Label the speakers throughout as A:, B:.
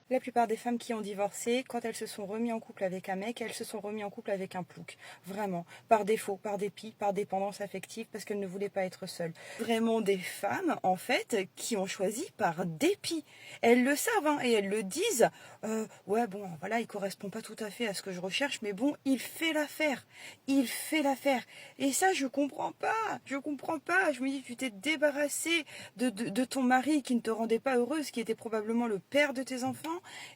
A: La plupart des femmes qui ont divorcé, quand elles se sont remises en couple avec un mec, elles se sont remises en couple avec un plouc. Vraiment. Par défaut, par dépit, par dépendance affective, parce qu'elles ne voulaient pas être seules. Vraiment des femmes, en fait, qui ont choisi par dépit. Elles le savent, hein, et elles le disent. Ouais, bon, voilà, il correspond pas tout à fait à ce que je recherche, mais bon, il fait l'affaire. Il fait l'affaire. Et ça, je comprends pas. Je comprends pas. Je me dis, tu t'es débarrassé de ton mari qui ne te rendait pas heureuse, qui était probablement le père de tes enfants,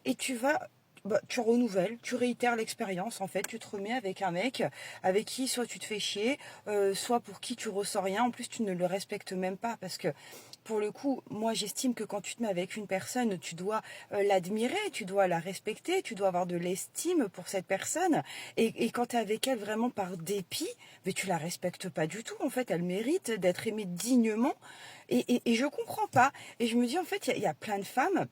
A: et tu renouvelles, tu réitères l'expérience en fait, tu te remets avec un mec avec qui soit tu te fais chier, soit pour qui tu ressens rien, en plus tu ne le respectes même pas parce que pour le coup, moi j'estime que quand tu te mets avec une personne, tu dois l'admirer, tu dois la respecter, tu dois avoir de l'estime pour cette personne et quand tu es avec elle vraiment par dépit, mais tu la respectes pas du tout en fait, elle mérite d'être aimée dignement et je comprends pas et je me dis en fait il y a plein de femmes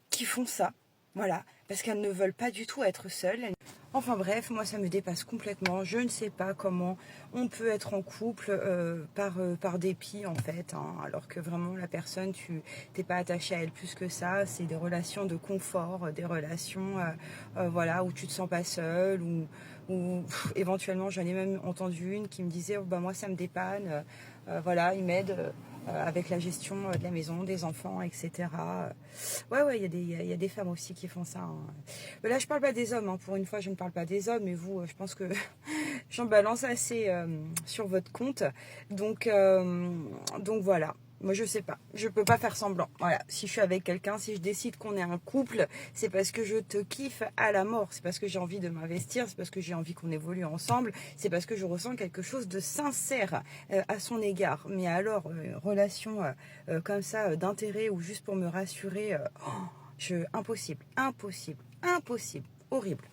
A: qui font ça. Voilà, parce qu'elles ne veulent pas du tout être seules. Enfin bref, moi ça me dépasse complètement. Je ne sais pas comment on peut être en couple par dépit en fait, hein, alors que vraiment la personne, tu t'es pas attaché à elle plus que ça. C'est des relations de confort, des relations voilà, où tu te sens pas seule, ou éventuellement j'en ai même entendu une qui me disait oh, bah moi ça me dépanne, voilà, il m'aide avec la gestion de la maison, des enfants, etc. Ouais, il y a des femmes aussi qui font ça, hein. Là, je parle pas des hommes, hein. Pour une fois, je ne parle pas des hommes, mais vous, je pense que j'en balance assez sur votre compte. Donc voilà. Moi, je sais pas. Je peux pas faire semblant. Voilà. Si je suis avec quelqu'un, si je décide qu'on est un couple, c'est parce que je te kiffe à la mort. C'est parce que j'ai envie de m'investir. C'est parce que j'ai envie qu'on évolue ensemble. C'est parce que je ressens quelque chose de sincère à son égard. Mais alors, relation comme ça, d'intérêt ou juste pour me rassurer, impossible, impossible, impossible. Horrible.